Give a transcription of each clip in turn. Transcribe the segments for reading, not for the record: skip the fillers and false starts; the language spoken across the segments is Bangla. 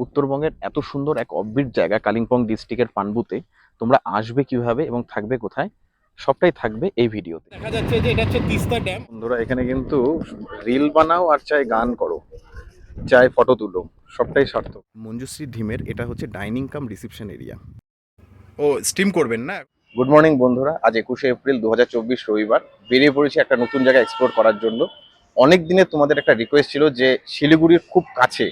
উত্তরবঙ্গের এত সুন্দর এক অব্বিট জায়গা কালিম্পং ডিস্ট্রিক্টের পান্বুতে তোমরা আসবে কিভাবে এবং থাকবে কোথায় সবটাই থাকবে এই ভিডিওতে। দেখা যাচ্ছে যে এটা হচ্ছে তিস্তা ড্যাম। বন্ধুরা এখানে কিন্তু রিল বানাও আর চাই গান করো, চাই ফটো তুলো, সবটাই সার্থক। মঞ্জুশ্রী ঢিমের এটা হচ্ছে ডাইনিং কাম রিসেপশন এরিয়া। ও স্টিম করবেন না? গুড মর্নিং বন্ধুরা, আজ 21শে এপ্রিল 2024 রবিবার। বেরিয়ে পড়েছি একটা নতুন জায়গা এক্সপ্লোর করার জন্য। অনেক দিনে তোমাদের একটা রিকোয়েস্ট ছিল যে শিলিগুড়ির খুব কাছে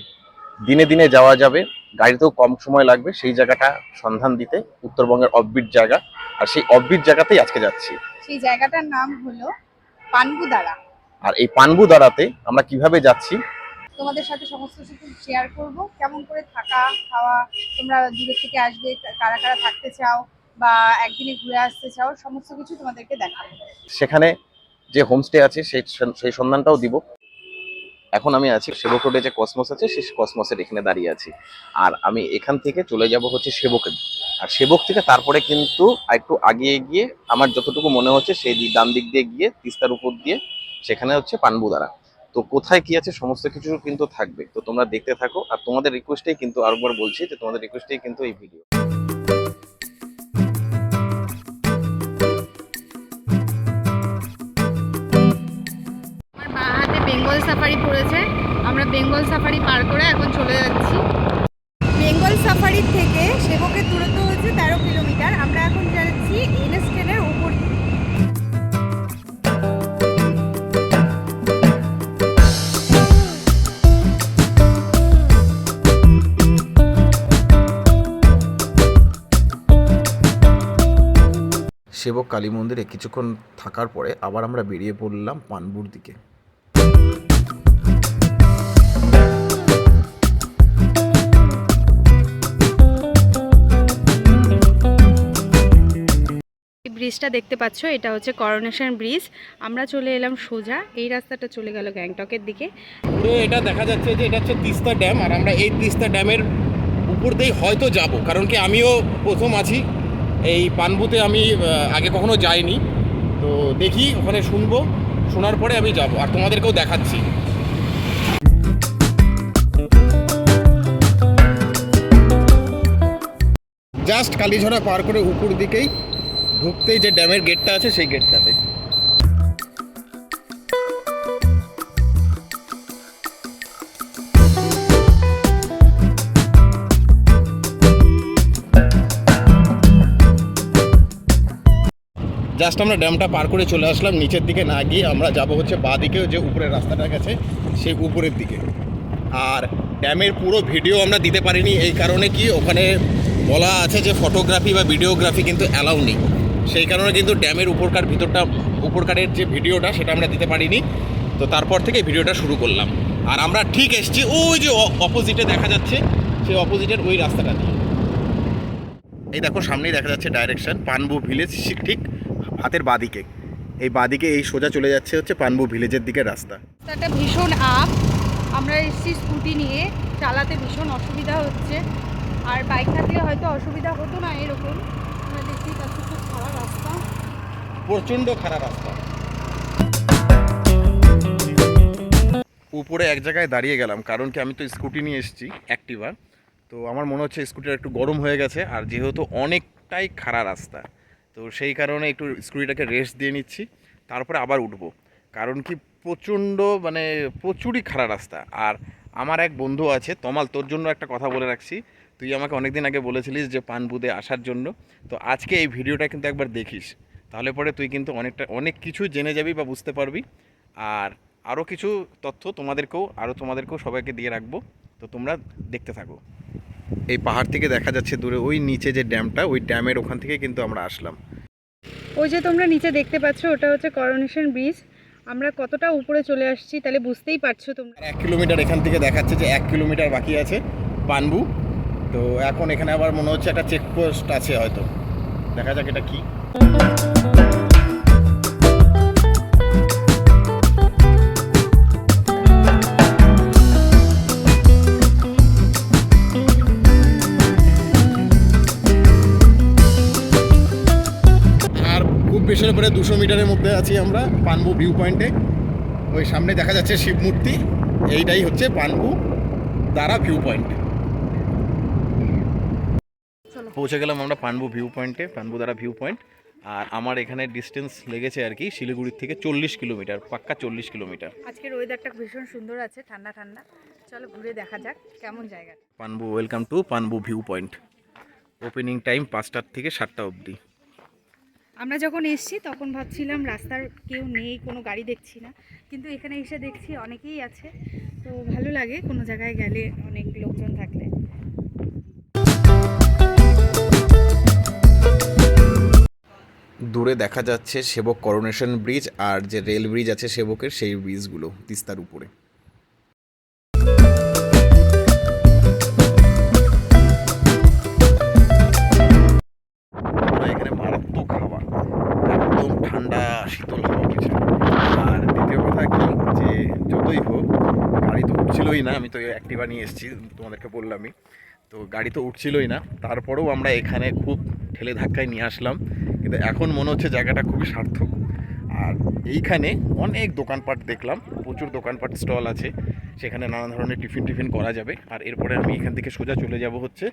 দিনে দিনে যাওয়া যাবে, গাড়িতেও কম সময় লাগবে, সেই জায়গাটা সন্ধান দিতে উত্তরবঙ্গের অফবিট জায়গা। আর সেই অফবিট জায়গাতেই আজকে যাচ্ছি। সেই জায়গাটার নাম হলো পানগুদারা। আর এই পানবুদারাতে আমরা কিভাবে যাচ্ছি তোমাদের সাথে সমস্ত কিছু শেয়ার করব, কেমন করে থাকা খাওয়া, তোমরা দূরের থেকে আসবে, কারা কারা থাকতে চাও বা একদিনে ঘুরে আসতে চাও, সমস্ত কিছু তোমাদেরকে দেখাবো। সেখানে যে হোমস্টে আছে সেই সন্ধানটাও দিব। এখন আমি আছি সেবক রোডে, যে কসমস আছে সেই কসমসের এখানে দাঁড়িয়ে আছি। আর আমি এখান থেকে চলে যাব হচ্ছে সেবকে। আর সেবক থেকে তারপরে কিন্তু একটু আগিয়ে গিয়ে আমার যতটুকু মনে হচ্ছে সেই ডান দিক দিয়ে গিয়ে তিস্তার উপর দিয়ে সেখানে হচ্ছে পানবুদারা। তো কোথায় কি আছে সমস্ত কিছু কিন্তু থাকবে, তো তোমরা দেখতে থাকো। আর তোমাদের রিকোয়েস্টেই কিন্তু আরেকবার বলছি যে তোমাদের রিকোয়েস্টেই কিন্তু এই ভিডিও। আমার বাঁ হাতে বেঙ্গল সাফারি পড়েছে, আমরা বেঙ্গল সাফারি পার করে এখন চলে যাচ্ছি। বেঙ্গল সাফারির থেকে সেবকের দূরত্ব হচ্ছে 13 কিলোমিটার। আমরা এখন যাচ্ছি এনএস ট্রেনের উপর দিয়ে। সেবক কালী মন্দিরে কিছুক্ষণ থাকার পরে আবার আমরা বেরিয়ে পড়লাম পানবুর দিকে। ব্রিজটা দেখতে পাচ্ছ, এটা হচ্ছে করোনেশন ব্রিজ। আমরা চলে এলাম সোজা, এই রাস্তাটা চলে গেল গ্যাংটকের দিকে। পুরো এটা দেখা যাচ্ছে যে এটা হচ্ছে তিস্তা ড্যাম। আর আমরা এই তিস্তা ড্যামের উপর দিয়েই হয়তো যাব, কারণ কি আমিও প্রথম আছি এই পানবুতে। আমি আগে কখনো যাইনি, তো দেখি ওখানে শুনবো, শোনার পরে আমি যাব আর তোমাদেরকেও দেখাচ্ছি। জাস্ট কালীঝরা পার করে উপর দিকেই ঢুকতেই যে ড্যামের গেটটা আছে সেই গেটটাতে। জাস্ট আমরা ড্যামটা পার করে চলে আসলাম। নিচের দিকে না গিয়ে আমরা যাব হচ্ছে বাঁ দিকে, যে উপরের রাস্তাটা গেছে সেই উপরের দিকে। আর ড্যামের পুরো ভিডিও আমরা দিতে পারিনি, এই কারণে কি ওখানে বলা আছে যে ফটোগ্রাফি বা ভিডিওগ্রাফি কিন্তু অ্যালাউ নেই। সেই কারণে কিন্তু ড্যামের উপরকারের যে ভিডিওটা সেটা আমরা দিতে পারিনি। তো তারপর থেকে ভিডিওটা শুরু করলাম। আর আমরা ঠিক এসছি ওই যে অপোজিটে দেখা যাচ্ছে, সেই অপোজিটের ওই রাস্তাটা দিয়ে। এই দেখো সামনেই দেখা যাচ্ছে ডাইরেকশন পানবু ভিলেজ, ঠিক হাতের বাঁদিকে। এই বাঁদিকে এই সোজা চলে যাচ্ছে হচ্ছে পানবু ভিলেজের দিকে রাস্তা। রাস্তাটা ভীষণ আপ, আমরা এসেছি স্কুটি নিয়ে, চালাতে ভীষণ অসুবিধা হচ্ছে। আর বাইক থাকলে হয়তো অসুবিধা হতো না এরকম। আমরা দেখতেই পাচ্ছি খুব খারাপ রাস্তা, প্রচণ্ড খারাপ রাস্তা। উপরে এক জায়গায় দাঁড়িয়ে গেলাম, কারণ কি আমি তো স্কুটি নিয়ে এসেছি অ্যাক্টিভা। তো আমার মনে হচ্ছে স্কুটিটা একটু গরম হয়ে গেছে, আর যেহেতু অনেকটাই খাড়া রাস্তা, তো সেই কারণে একটু স্কুটিটাকে রেস্ট দিয়ে নিচ্ছি, তারপরে আবার উঠবো। কারণ কি প্রচণ্ড প্রচুরই খাড়া রাস্তা। আর আমার এক বন্ধু আছে তমাল, তোর জন্য একটা কথা বলে রাখছি। তুই আমাকে অনেকদিন আগে বলেছিলিস যে পানবুদে আসার জন্য, তো আজকে এই ভিডিওটা কিন্তু একবার দেখিস, তাহলে পরে তুই কিন্তু অনেক কিছু জেনে যাবি বা বুঝতে পারবি। আর আরও কিছু তথ্য তোমাদেরকেও সবাইকে দিয়ে রাখবো, তো তোমরা দেখতে থাকো। এই পাহাড় থেকে দেখা যাচ্ছে দূরে ওই নিচে যে ড্যামটা, ওই ড্যামের ওখান থেকে কিন্তু আমরা আসলাম। ওই যে তোমরা নিচে দেখতে পাচ্ছ ওটা হচ্ছে করোনেশন ব্রিজ। আমরা কতটা উপরে চলে আসছি তাহলে বুঝতেই পারছো তোমরা। 1 কিলোমিটার এখান থেকে দেখাচ্ছে যে 1 কিলোমিটার বাকি আছে পানবু। তো এখন এখানে আবার মনে হচ্ছে একটা চেকপোস্ট আছে, হয়তো দেখা যাক এটা কি। বেশি করে 200 মিটারের মধ্যে আছি আমরা পানবু ভিউ পয়েন্টে। ওই সামনে দেখা যাচ্ছে শিব মূর্তি, এইটাই হচ্ছে পানবু দ্বারা ভিউ পয়েন্ট। পৌঁছে গেলাম আমরা পানবু ভিউ পয়েন্টে, পানবুদারা ভিউ পয়েন্ট। আর আমার এখানে ডিস্টেন্স লেগেছে আর কি শিলিগুড়ির থেকে 40 কিলোমিটার, পাক্কা 40 কিলোমিটার। আজকের ওয়েদারটা ভীষণ সুন্দর আছে, ঠান্ডা ঠান্ডা। চলো ঘুরে দেখা যাক কেমন জায়গাটা। Panbu, welcome to Panbu view point. Opening time 5টা থেকে 7টা অবধি। আমরা যখন এসেছি তখন ভাবছিলাম রাস্তার কেউ নেই, কোনো গাড়ি দেখছি না, কিন্তু এখানে এসে দেখছি অনেকেই আছে। তো ভালো লাগে কোনো জায়গায় গেলে অনেক লোকজন থাকলে। দূরে দেখা যাচ্ছে সেবক করোনেশন ব্রিজ, আর যে রেল ব্রিজ আছে সেবকের, সেই ব্রিজগুলো তিস্তার উপরে। এখানে মারাত্মক হাওয়া, একদম ঠান্ডা শীতল হাওয়া কিছু। আর দ্বিতীয় কথা কি, যে যতই হোক গাড়ি তো উঠছিলই না, আমি তো অ্যাক্টিভা নিয়ে এসেছি তোমাদেরকে বললামই, তো গাড়ি তো উঠছিলই না, তারপরেও আমরা এখানে খুব ঠেলে ধাক্কায় নিয়ে আসলাম। কিন্তু এখন মনে হচ্ছে জায়গাটা খুবই সার্থক। আর এইখানে অনেক দোকানপাট দেখলাম, প্রচুর দোকানপাট স্টল আছে, সেখানে নানা ধরনের টিফিন করা যাবে। আর এরপরে আমি এখান থেকে সোজা চলে যাব হচ্ছে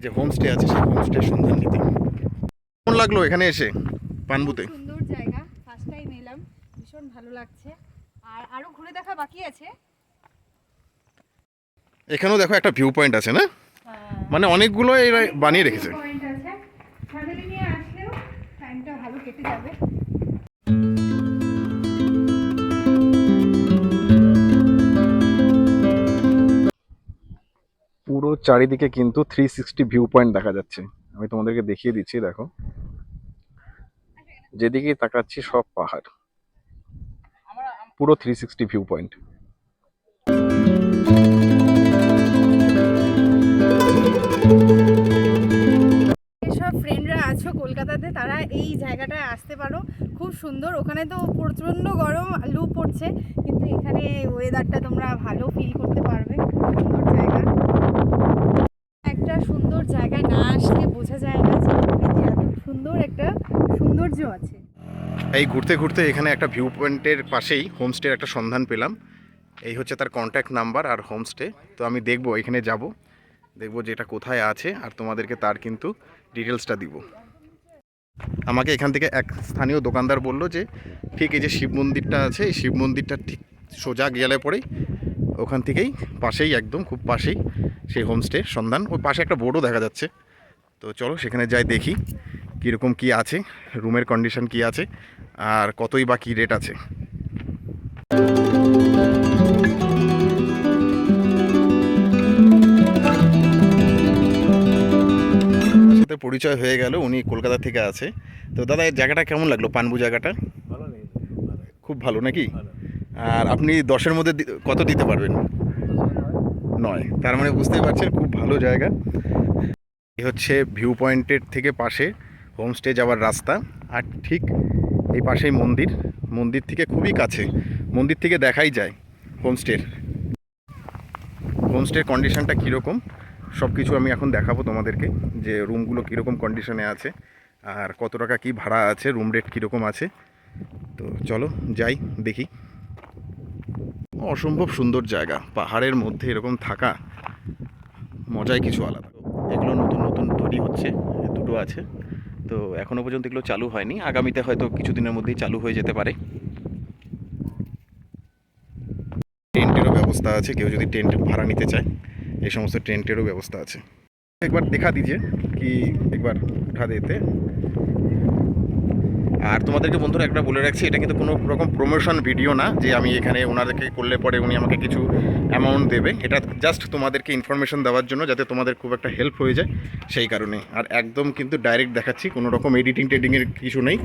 যে হোমস্টে আছে, সেই হোমস্টের সন্ধান নিতে। কেমন লাগলো এখানে এসে পানবুতে? সুন্দর জায়গা, ফার্স্ট টাইম এলাম, ভীষণ ভালো লাগছে। আর আরো ঘুরে দেখা বাকি আছে। এখানেও দেখো একটা ভিউ পয়েন্ট আছে না, মানে অনেকগুলো এরা বানিয়ে রেখেছে। পয়েন্ট আছে, ফ্যামিলি নিয়ে আসলেও টাইমটা ভালো কেটে যাবে। পুরো চারিদিকে কিন্তু 360 ভিউ পয়েন্ট দেখা যাচ্ছে। আমি তোমাদেরকে দেখিয়ে দিচ্ছি, দেখো যেদিকে তাকাচ্ছি সব পাহাড়, পুরো 360 ভিউ পয়েন্ট। যেসব ফ্রেন্ডরা আছো কলকাতাতে তারা এই জায়গাটায় আসতে পারো, খুব সুন্দর। ওখানে তো প্রচণ্ড গরম, লু পড়ছে, কিন্তু এখানে ওয়েদারটা তোমরা ভালো ফিল করতে পারবে। সুন্দর জায়গা, একটা সুন্দর জায়গায় না আসলে বোঝা যায় না যে প্রকৃতি এত সুন্দর একটা সৌন্দর্য আছে। এই ঘুরতে ঘুরতে এখানে একটা ভিউ পয়েন্টের পাশেই হোমস্টের একটা সন্ধান পেলাম। এই হচ্ছে তার কন্ট্যাক্ট নাম্বার আর হোমস্টে। তো আমি দেখবো, এখানে যাব, দেখবো যে এটা কোথায় আছে, আর তোমাদেরকে তার কিন্তু ডিটেলসটা দিব। আমাকে এখান থেকে এক স্থানীয় দোকানদার বলল যে ঠিক এই যে শিব মন্দিরটা আছে, এই শিব মন্দিরটা ঠিক সোজা গেলে পরেই ওখান থেকেই পাশেই, একদম খুব পাশেই সেই হোমস্টের সন্ধান। ওই পাশে একটা বোর্ডও দেখা যাচ্ছে। তো চলো সেখানে যাই, দেখি কীরকম কী আছে, রুমের কন্ডিশন কী আছে, আর কতই বা কী রেট আছে। সাথে পরিচয় হয়ে গেল, উনি কলকাতা থেকে আছে। তো দাদা, এই জায়গাটা কেমন লাগলো, পানবু জায়গাটা? খুব ভালো নাকি? আর আপনি 10-এর মধ্যে কত দিতে পারবেন? 9। তার মানে বুঝতেই পারছেন খুব ভালো জায়গা। এই হচ্ছে ভিউ পয়েন্টের থেকে পাশে হোমস্টে যাওয়ার রাস্তা, আর ঠিক এই পাশেই মন্দির, মন্দির থেকে খুবই কাছে, মন্দির থেকে দেখাই যায় হোমস্টের কন্ডিশনটা কীরকম। সব কিছু আমি এখন দেখাবো তোমাদেরকে, যে রুমগুলো কীরকম কন্ডিশনে আছে, আর কত টাকা কি ভাড়া আছে, রুম রেট কীরকম আছে। তো চলো যাই দেখি। অসম্ভব সুন্দর জায়গা, পাহাড়ের মধ্যে এরকম থাকা মজাই কিছু আলাদা। এগুলো নতুন নতুন তৈরি হচ্ছে, দুটো আছে, তো এখনও পর্যন্ত এগুলো চালু হয়নি, আগামীতে হয়তো কিছুদিনের মধ্যেই চালু হয়ে যেতে পারে। টেন্টেরও ব্যবস্থা আছে, কেউ যদি টেন্ট ভাড়া নিতে চায় এই সমস্ত টেন্টেরও ব্যবস্থা আছে। একবার দেখা দিজিয়ে কি, একবার উঠা দিতে। আর তোমাদেরকে বন্ধুরা একটা বলে রাখছি, এটা কিন্তু কোনো রকম প্রমোশন ভিডিও না যে আমি এখানে ওনাদেরকে করলে পরে উনি আমাকে কিছু অ্যামাউন্ট দেবে। এটা জাস্ট তোমাদেরকে ইনফরমেশন দেওয়ার জন্য, যাতে তোমাদের খুব একটা হেল্প হয়ে যায় সেই কারণে। আর একদম কিন্তু ডাইরেক্ট দেখাচ্ছি, কোনো রকম টেডিংয়ের কিছু নেই।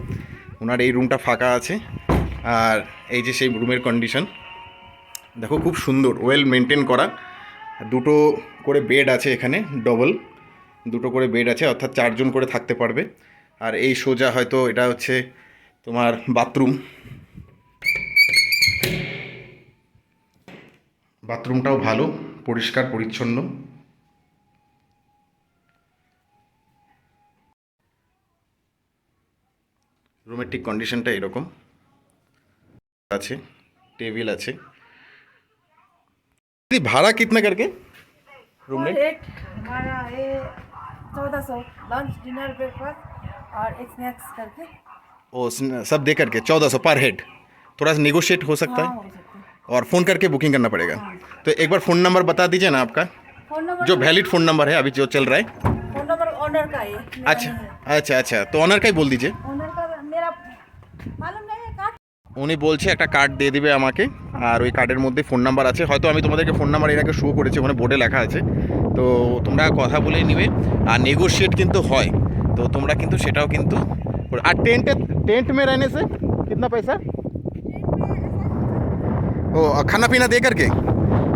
ওনার এই রুমটা ফাঁকা আছে, আর এই যে সেই রুমের কন্ডিশন দেখো, খুব সুন্দর, ওয়েল মেনটেন করা। দুটো করে বেড আছে এখানে, ডবল দুটো করে বেড আছে, অর্থাৎ 4 জন করে থাকতে পারবে। আর এই সোজা হয়তো এটা হচ্ছে তোমার বাথরুমটাও ভালো, পরিষ্কার পরিচ্ছন্ন। রুমের ঠিক কন্ডিশনটা এরকম আছে, টেবিল আছে। भाड़ा कितना करके रूम रेट? हमारा है 1400 लंच डिनर ब्रेकफास्ट और एक स्नैक्स करके ओ सब दे करके 1400 पर हेड, थोड़ा सा नेगोशिएट हो सकता हाँ है हो सकते हैं। और फ़ोन करके बुकिंग करना पड़ेगा। तो एक बार फ़ोन नंबर बता दीजिए ना आपका, फोन नंबर जो वैलिड फ़ोन नंबर है अभी जो चल रहा है। फोन नंबर ऑनर का है, मेरा अच्छा नहीं है। अच्छा अच्छा, तो অনার কাই বল দিজে। ऑनर का मेरा मालूम नहीं है काट উনি বলছে একটা কার্ড দিয়ে দিবে আমাকে, আর ওই কার্ডের মধ্যে ফোন নাম্বার আছে, হয়তো আমি তোমাদেরকে ফোন নাম্বার এর আগে শো করেছি, ওখানে বোর্ডে লেখা আছে। তো তোমরা কথা বলে নিবে, আর নেগোশিয়েট কিন্তু হয়, তো তোমরা কিন্তু সেটাও কিন্তু। আর टेंट में रहने से कितना पैसा? ও খানা পিনা দিয়ে করকে।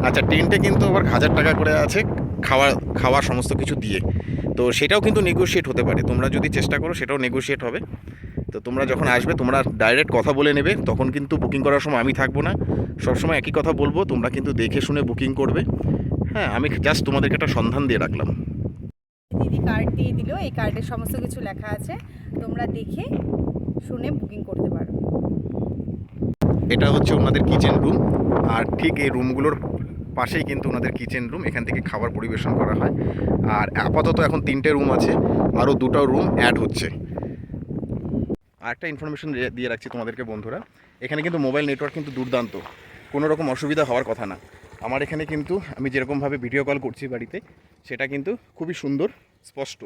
আচ্ছা, টেন্টে কিন্তু আবার 1000 টাকা করে আছে, খাওয়া সমস্ত কিছু দিয়ে। তো সেটাও কিন্তু নেগোশিয়েট হতে পারে, তোমরা যদি চেষ্টা করো সেটাও নেগোশিয়েট হবে। তো তোমরা যখন আসবে তোমরা ডাইরেক্ট কথা বলে নেবে, তখন কিন্তু বুকিং করার সময় আমি থাকবো না, সবসময় একই কথা বলবো, তোমরা কিন্তু দেখে শুনে বুকিং করবে। হ্যাঁ, আমি জাস্ট তোমাদেরকে একটা সন্ধান দিয়ে রাখলাম। দিদি কার্ড দিয়ে দিল, এই কার্ডে সমস্ত কিছু লেখা আছে, তোমরা দেখে শুনে বুকিং করতে পারো। এটা হচ্ছে ওনাদের কিচেন রুম, আর ঠিক এই রুমগুলোর পাশেই কিন্তু ওনাদের কিচেন রুম, এখান থেকে খাবার পরিবেশন করা হয়। আর আপাতত এখন 3টে রুম আছে, আরও 2টা রুম অ্যাড হচ্ছে। আর একটা ইনফরমেশন দিয়ে রাখছি তোমাদেরকে বন্ধুরা, এখানে কিন্তু মোবাইল নেটওয়ার্ক কিন্তু দুর্দান্ত, কোনো রকম অসুবিধা হওয়ার কথা না। আমার এখানে কিন্তু আমি যেরকমভাবে ভিডিও কল করছি বাড়িতে, সেটা কিন্তু খুবই সুন্দর স্পষ্ট,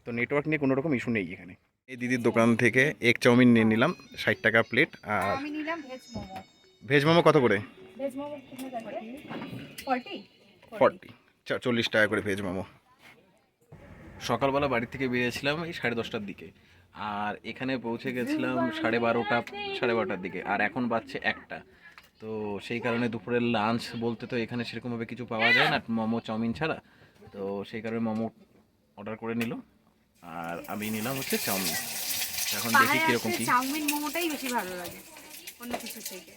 তো নেটওয়ার্ক নিয়ে কোনো রকম ইস্যু নেই এখানে। এই দিদির দোকান থেকে এগ চাউমিন নিয়ে নিলাম 60 টাকা প্লেট। আর আমি নিলাম ভেজ মোমো। ভেজ মোমো কত করে? ভেজ মোমো কিতনে का है? 40 40, 40 টাকা করে ভেজ মোমো। সকালবেলা বাড়ি থেকে বেরিয়েছিলাম এই 10:30টার দিকে, আর এখানে পৌঁছে গেছিলাম 12:30টার দিকে, আর এখন বাজছে 1টা। তো সেই কারণে দুপুরের লাঞ্চ বলতে তো এখানে সেরকমভাবে কিছু পাওয়া যায় না মোমো চাউমিন ছাড়া, তো সেই কারণে মোমো অর্ডার করে নিল, আর আমি নিলাম হচ্ছে চাউমিন। এখন দেখি কীরকম কী। চাউমিন মোমোটাই বেশি ভালো লাগে অন্য কিছু থেকে।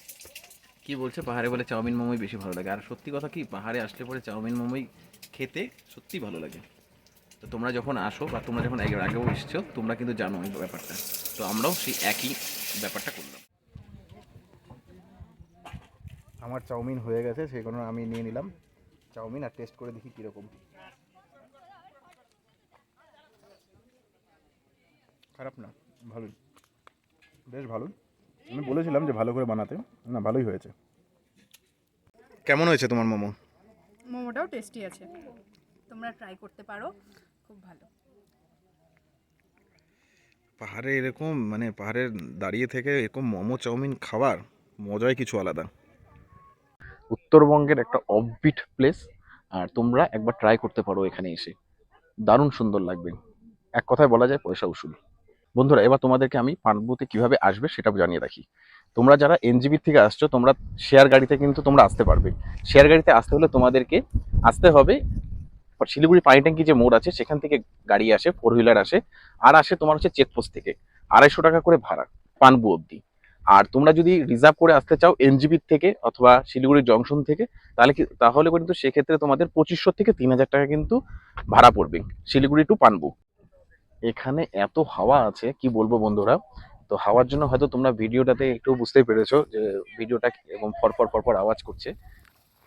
কি বলছে, পাহাড়ে বলে চাউমিন মোমোই বেশি ভালো লাগে, আর সত্যি কথা কি, পাহাড়ে আসলে পরে চাউমিন মোমোই খেতে সত্যি ভালো লাগে। তো তোমরা যখন আসো বা তোমরা যখন আগেও এসেছো, তোমরা কিন্তু জানো এই ব্যাপারটা, তো আমরাও সেই একই ব্যাপারটা করলাম। আমার চাউমিন হয়ে গেছে, সেই কারণে আমি নিয়ে নিলাম চাউমিন, আর টেস্ট করে দেখি কীরকম। খারাপ না, ভালোই, বেশ ভালো। আমি বলেছিলাম যে ভালো করে বানাতে, না ভালোই হয়েছে। কেমন হয়েছে তোমার মোমো? মোমোটাও টেস্টি আছে, তোমরা ট্রাই করতে পারো, খুব ভালো। পাহাড়ে এরকম মানে পাহাড়ে দাঁড়িয়ে থেকে এরকম মোমো চাউমিন খাওয়ার মজাই কিছু আলাদা। উত্তরবঙ্গের একটা অফবিট প্লেস, আর তোমরা একবার ট্রাই করতে পারো এখানে এসে, দারুণ সুন্দর লাগবে। এক কথায় বলা যায় পয়সা উসুল। বন্ধুরা, এবার তোমাদেরকে আমি পানবুতে কিভাবে আসবে সেটা জানিয়ে রাখি। তোমরা যারা এনজিবি থেকে আসছো, তোমরা শেয়ার গাড়িতে কিন্তু তোমরা আসতে পারবে। শেয়ার গাড়িতে আসতে হলে তোমাদেরকে আসতে হবে শিলিগুড়ি পানি ট্যাঙ্কি যে মোড় আছে, সেখান থেকে গাড়ি আসে, 4 হুইলার আসে, আর আসে তোমার হচ্ছে চেকপোস্ট থেকে 250 টাকা করে ভাড়া পানবু অবধি। আর তোমরা যদি রিজার্ভ করে আসতে চাও এনজিবি থেকে অথবা শিলিগুড়ি জংশন থেকে, তাহলে কিন্তু সেক্ষেত্রে তোমাদের 2500 থেকে 3000 টাকা কিন্তু ভাড়া পড়বে শিলিগুড়ি টু পানবু। এখানে এত হাওয়া আছে কি বলবো বন্ধুরা, তো হাওয়ার জন্য হয়তো তোমরা ভিডিওটাতে একটু বুঝতেই পেরেছো যে ভিডিওটা এবং ফরফর আওয়াজ করছে।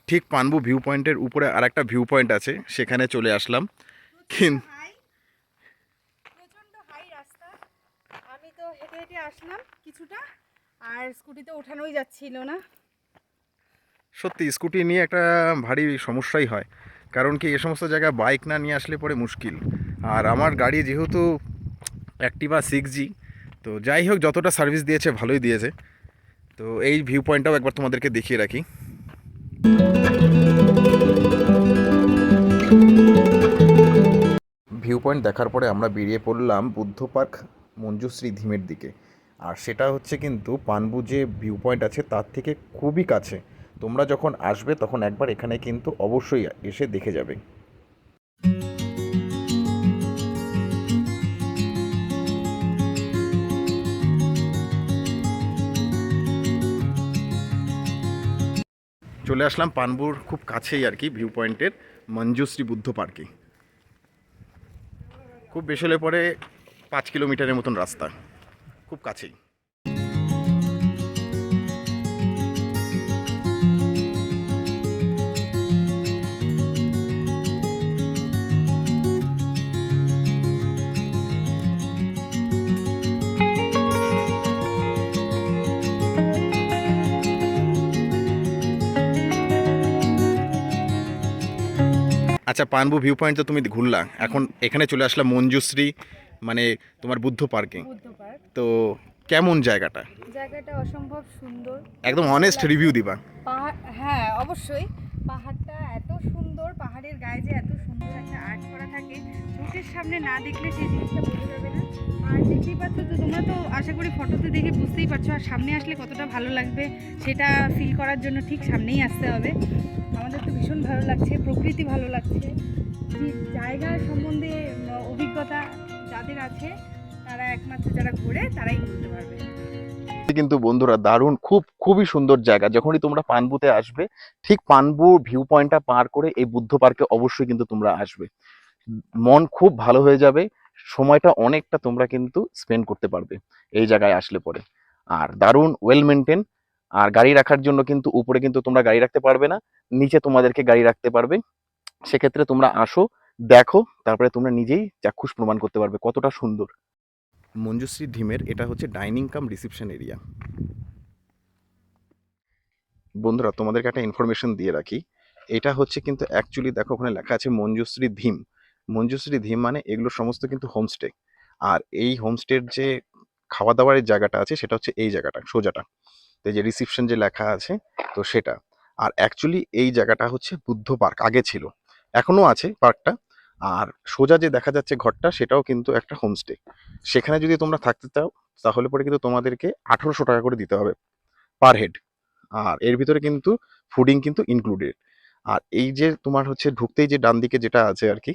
ঠিক পানবু ভিউ পয়েন্টের উপরে আরেকটা ভিউ পয়েন্ট আছে, সেখানে চলে আসলাম। প্রচন্ড হাই রাস্তা, আমি তো হেঁটে হেঁটে আসলাম কিছুটা, আর স্কুটিতে ওঠানোই যাচ্ছিল না। সত্যি স্কুটি নিয়ে একটা ভারী সমস্যাই হয়, কারণ কি এ সমস্ত জায়গায় বাইক না নিয়ে আসলে পরে মুশকিল। আর আমার গাড়ি যেহেতু অ্যাক্টিভা 6G, তো যাই হোক যতটা সার্ভিস দিয়েছে ভালোই দিয়েছে। তো এই ভিউ পয়েন্টটাও একবার তোমাদেরকে দেখিয়ে রাখি। ভিউ পয়েন্ট দেখার পরে আমরা বেরিয়ে পড়লাম বুদ্ধ পার্ক মঞ্জুশ্রী ধিমের দিকে, আর সেটা হচ্ছে কিন্তু পানবু যে ভিউ পয়েন্ট আছে তার থেকে খুবই কাছে। তোমরা যখন আসবে তখন একবার এখানে কিন্তু অবশ্যই এসে দেখে যাবে। চলে আসলাম পানবুর খুব কাছেই আর কি, ভিউ পয়েন্টের মঞ্জুশ্রী বুদ্ধ পার্কে। খুব বেশি হলে পরে 5 কিলোমিটারের মতন রাস্তা, খুব কাছেই। আচ্ছা, পানবু ভিউ পয়েন্ট তো তুমি ঘুরলা, এখন এখানে চলে আসলাম মঞ্জুশ্রী মানে তোমার বুদ্ধ পার্কে। বুদ্ধ পার্ক তো কেমন জায়গাটা? জায়গাটা অসম্ভব সুন্দর, একদম অনেস্ট রিভিউ দিবা। পাহাড়, হ্যাঁ অবশ্যই। পাহাড়টা এত সুন্দর, পাহাড়ের গায়ে যে এত সুন্দর একটা আর্ট করা থাকে, চোখের সামনে না দেখলে সেই জিনিসটা বোঝা যাবে না। আর দেখতেই পাচ্ছ তো, তোমরা তো আশা করি ফটোতে দেখে বুঝতেই পারছো, আর সামনে আসলে কতটা ভালো লাগবে সেটা ফিল করার জন্য ঠিক সামনেই আসতে হবে। আমাদের তো ভীষণ ভালো লাগছে, প্রকৃতি ভালো লাগছে। যে জায়গার সম্বন্ধে অভিজ্ঞতা যাদের আছে, তারা একমাত্র যারা ঘোরে তারাই বলতে পারবে। কিন্তু বন্ধুরা দারুণ, খুবই সুন্দর জায়গা। যখনই তোমরা পানবুতে আসবে, ঠিক পানবু ভিউ পয়েন্টটা পার করে এই বুদ্ধ পার্কে অবশ্যই কিন্তু তোমরা আসবে। মন খুব ভালো হয়ে যাবে, সময়টা অনেকটা তোমরা কিন্তু স্পেন্ড করতে পারবে এই জায়গায় আসলে পরে। আর দারুণ ওয়েল মেনটেন। আর গাড়ি রাখার জন্য কিন্তু উপরে কিন্তু তোমরা গাড়ি রাখতে পারবে না, নিচে তোমাদেরকে গাড়ি রাখতে পারবে। সেক্ষেত্রে তোমরা আসো, দেখো, তারপরে তোমরা নিজেই চাক্ষুষ প্রমাণ করতে পারবে কতটা সুন্দর। মঞ্জুশ্রী ধিমের এটা হচ্ছে ডাইনিং কাম রিসেপশন এরিয়া। বন্ধুরা তোমাদেরকে একটা ইনফরমেশন দিয়ে রাখি, এটা হচ্ছে কিন্তু অ্যাকচুয়ালি দেখো ওখানে লেখা আছে মঞ্জুশ্রী ধিম। মঞ্জুশ্রী ধিম মানে এগুলো সমস্ত কিন্তু হোমস্টে। আর এই হোমস্টের যে খাওয়া দাওয়ার জায়গাটা আছে সেটা হচ্ছে এই জায়গাটা সোজাটা, তো এই যে রিসেপশন যে লেখা আছে তো সেটা। আর অ্যাকচুয়ালি এই জায়গাটা হচ্ছে বুদ্ধ পার্ক, আগে ছিল, এখনো আছে পার্কটা। আর সোজা যে দেখা যাচ্ছে ঘরটা সেটাও কিন্তু একটা হোমস্টে। সেখানে যদি তোমরা থাকতে চাও তাহলে পরে কিন্তু তোমাদেরকে 1800 টাকা করে দিতে হবে পার হেড। আর এর ভিতরে কিন্তু ফুডিং কিন্তু ইনক্লুডেড। আর এই যে তোমার হচ্ছে ঢুকতেই যে ডান দিকে যেটা আছে আর কি,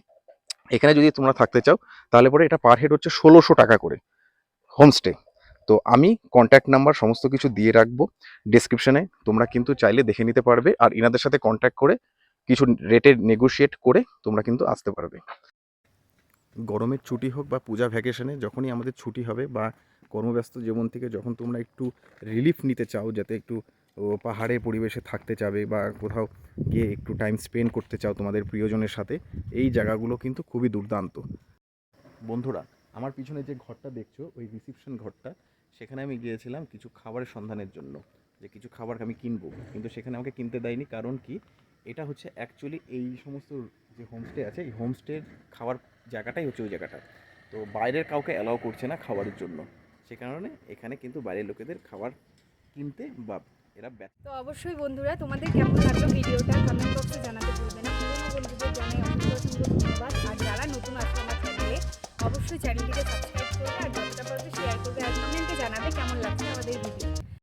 এখানে যদি তোমরা থাকতে চাও তাহলে পরে এটা পার হেড হচ্ছে 1600 টাকা করে হোমস্টে। তো আমি কন্ট্যাক্ট নাম্বার সমস্ত কিছু দিয়ে রাখবো ডেসক্রিপশনে, তোমরা কিন্তু চাইলে দেখে নিতে পারবে। আর ইনাদের সাথে কন্ট্যাক্ট করে কিছু রেটে নেগোশিয়েট করে তোমরা কিন্তু আসতে পারবে। গরমের ছুটি হোক বা পূজা ভ্যাকেশনে, যখনই আমাদের ছুটি হবে বা কর্মব্যস্ত জীবন থেকে যখন তোমরা একটু রিলিফ নিতে চাও, যাতে একটু পাহাড়ে পরিবেশে থাকতে চাবে বা কোথাও গিয়ে একটু টাইম স্পেন্ড করতে চাও তোমাদের প্রিয়জনের সাথে, এই জায়গাগুলো কিন্তু খুবই দুর্দান্ত। বন্ধুরা আমার পিছনে যে ঘরটা দেখছো, ওই রিসেপশন ঘরটা, সেখানে আমি গিয়েছিলাম কিছু খাবারের সন্ধানের জন্য, যে কিছু খাবার আমি কিনবো, কিন্তু সেখানে আমাকে কিনতে দেয়নি। কারণ কি, এটা হচ্ছে অ্যাকচুয়ালি এই সমস্ত যে হোমস্টে আছে, এই হোমস্টের খাবার জায়গাটাই হচ্ছে ওই জায়গাটা। তো বাইরের কাউকে অ্যালাউ করছে না খাবারের জন্য, সে কারণে এখানে কিন্তু বাইরের লোকেদের খাবার কিনতে বা এরা তো অবশ্যই বন্ধুরা, তোমাদের কেমন লাগলো ভিডিওটা কমেন্ট বক্সে জানাতে ভুলবে না। পুরোনো বন্ধুদের জানাই অসংখ্য ধন্যবাদ। আর যারা নতুন আসবে আমার চ্যানেলে, অবশ্যই চ্যানেলটিকে সাবস্ক্রাইব করবে, আর যতটা পারবে শেয়ার করবে, আর কমেন্টে জানাবে কেমন লাগছে আমাদের ভিডিও।